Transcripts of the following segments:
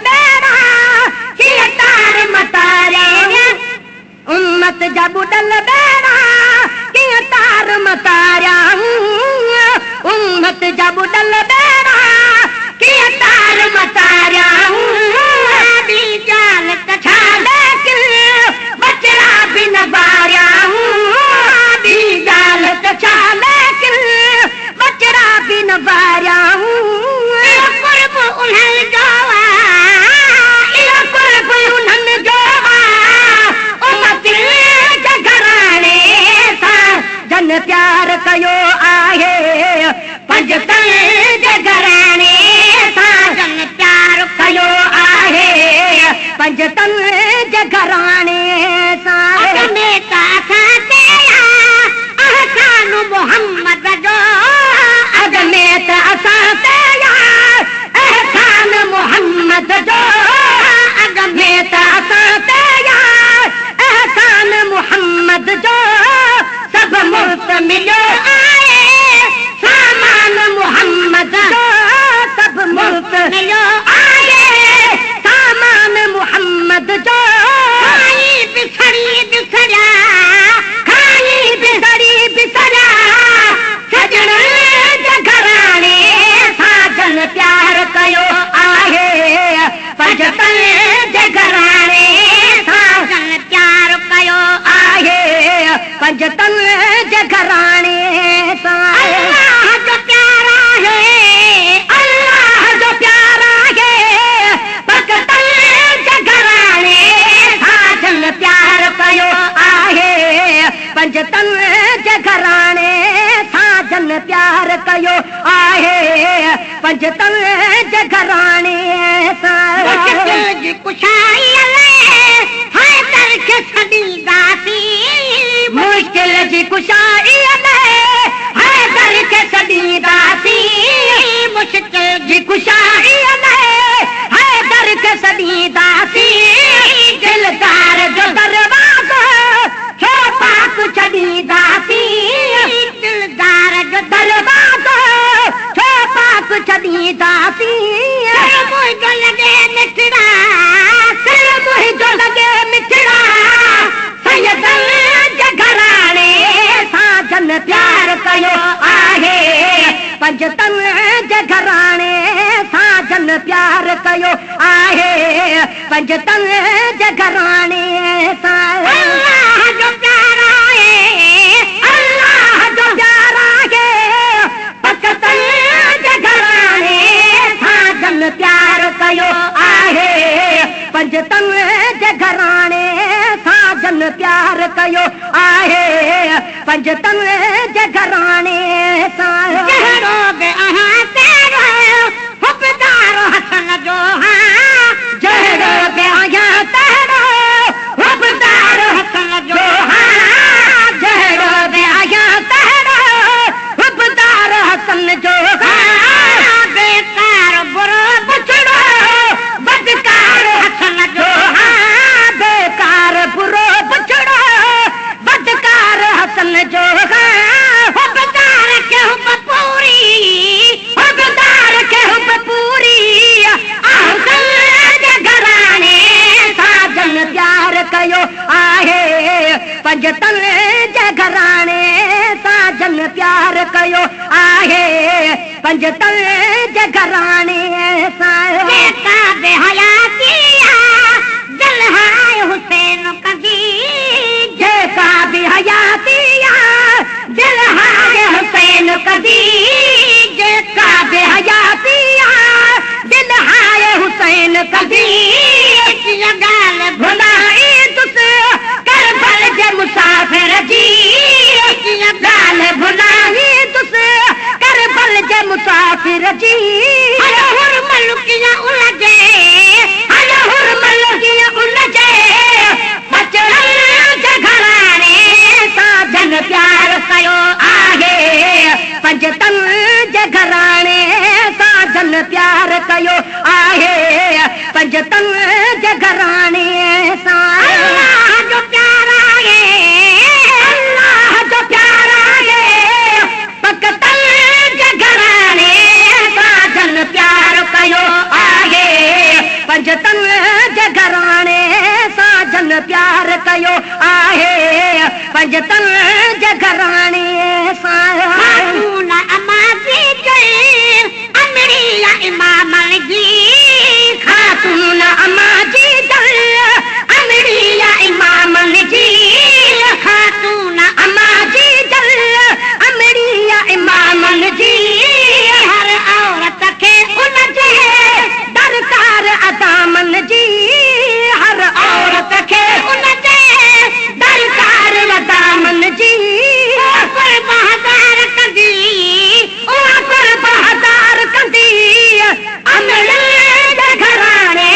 बेड़ा कीअं तार मतारिया उम्मत जा बुडल बेड़ा कीअं तार मतारिया उम्मत जा बुडल बेड़ा कीअं तार मतारिया दी जाल कछा लेकिन बचड़ा भी न बारिया दी जाल कछा लेकिन बचड़ा भी न बारिया कुर्ब उन्हनि जो इहो कुर्ब उन्हनि जो उम्मत जे घराणे सां जन प्यार कयो आहे पंजतन जे घराणे सां जन प्यार कयो आहे पंजतन जे घराणे सां में त असां ते अहसान मोहम्मद जो अॻ में त असां ते अहसान मोहम्मद जो अॻ में त असां ते अहसान मोहम्मद जो सभु मुफ़्त मिलियो आहे सामान मोहम्मद जो सभु मुफ़्त मिलियो आहे सामान मोहम्मद जो खाई बिसरी बिसरिया खाई बिसरी बिसरिया सजण जे घराणे सां जन प्यार कयो आहे पंजतन जे घराणे सां जन प्यार कयो आहे पंजतन जे घराणे सां अल्लाह जो प्यार आहे अल्लाह जो प्यार आहे पंजतन जे घराणे सां जन प्यार कयो आहे पंजतन जे घराणे सां जन प्यार कयो आहे पंजतन जे घराणे सां जी कुशाई हैदर खे छॾींदासीं मुश्किल जी कुशाई हैदर खे छॾींदासीं मुश्किल जी कुशाई हैदर खे छॾींदासीं दिलदार जो दरवाज़ो छो पाक छॾींदासीं दिलदार जो दरवाज़ो छो पाक छॾींदासीं मुंहिंजो लॻे मिठड़ा सिर मुंहिंजो लॻे मिठड़ा सैयदन जे घराणे सां जन प्यार कयो आहे पंजतन जे घराणे सां जन प्यार कयो आहे पंजतन जे घराणे सां अल्लाह जो प्यार आहे अल्लाह जो प्यार आहे पंजतन जे घराणे सां जन प्यार कयो आहे पंजतन जे घराणे सां जन प्यार कयो आहे पंजतन जे घराणे सां जहिड़ो बि अहां तेरो हुबदार हसन जो जहिड़ो बि अहां तेरो हुबदार हसन जो जहिड़ो बि अहां तेरो हुबदार हसन जो बेकार बुरो बचड़ो बदकार हसन जो बेकार बुरो बचड़ो बदकार हसन जो हुबदार के हुब पूरी हुबदार के हुब पूरी आहसन जे घराणे सां जन प्यार कयो आहे पंजतन जे घराणे सां जन प्यार कयो आहे पंजतन जे घराणे सां बेटा बेहयाती दिल हाय हुसैन कदी जेका भी हयाती दिल हाय हुसैन कदी जेका भी हयाती दिल हाय हुसैन कदी गाल भुलाई तुस करबल जे मुसाफिर जी गाल भुलाई तुस करबल जे मुसाफिर जी हलो हुरमल किया उलझे हलो हुरमल किया उलझे बचड़न जे घराणे सां जन प्यार कयो आहे पंजतन जे घराणे सां जन प्यार कयो आहे पंजतन जे घराणे सां अल्लाह जो प्यार आहे अल्लाह जो प्यार आहे पंजतन जे घराणे सां जन प्यार कयो आहे पंजतन प्यार कयो आहे पंजतन जे घराणे सां खातून अम्मा जी जय अमड़िया इमाम जी खातून अम्मा जी जय अमड़िया इमाम जी खातून अम्मा जी जय अमड़िया इमाम जी हर औरत खे उन जे दरकार अदामन जी हर औरत खे उन जे दरकार अदामन जी पर बहादार कंदी पर बहादार कंदी अमड़े जे घराणे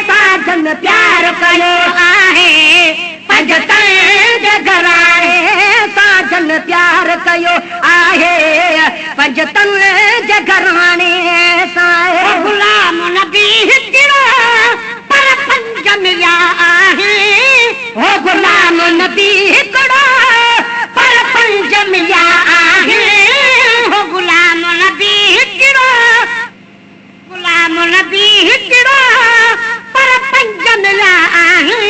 साजन प्यार कयो आहे पंजतन जे घराणे साजन प्यार कयो आहे पंजतन जे घराणे सां गुलाम नबी हिकिड़ो पर पंज मिलिया आहे हो गुलाम नबी हिकिड़ो पर पंज मिलिया आहे हो गुलाम नबी हिकिड़ो गुलाम नबी हिकिड़ो पर पंज मिलिया आहे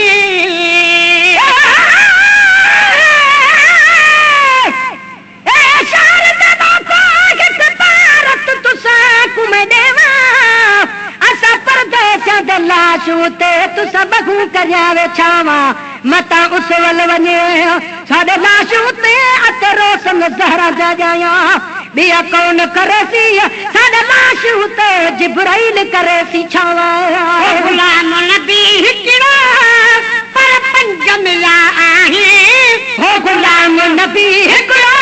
लाशूं ते तुसां बहू करिया वेछावा मता उस वल वञे साडे लाशूं ते अतरो संग ज़हरा जा जाया ॿिया कौन करेसी साडे लाशूं ते जिब्राइल करेसी छावा गुलाम नबी हिकिड़ो पर पंज मिलिया आहे हो गुलाम नबी हिकिड़ो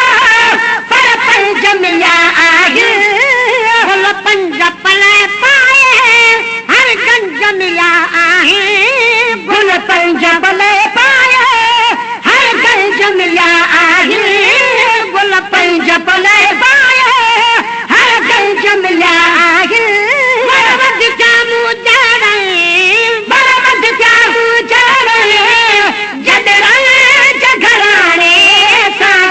पर पंज मिलिया आहे हो पंज पले पाए हर गंज मिलिया आहे गुल पंज पले पाए हर गंज मिलिया आहे गुल पंज पले पाए हर गंज मिलिया आहे बरवद जामू जाड़े बरवद जामू जाड़े जदड़े जघराणे सां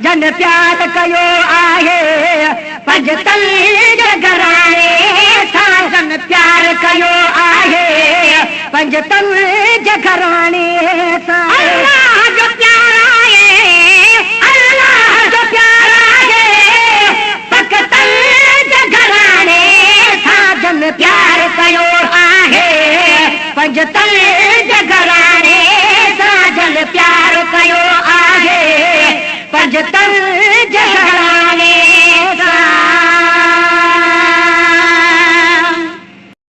जन प्यार कयो आहे पंजतन जे घराणे सां जन प्यार कयो आहे पंजतन जे घराणे सां अल्लाह जो प्यार आहे अल्लाह जो प्यार आहे पंजतन जे घराणे सां जन प्यार कयो आहे पंजतन जे घराणे सां जन प्यार कयो आहे पंजतन जे घराणे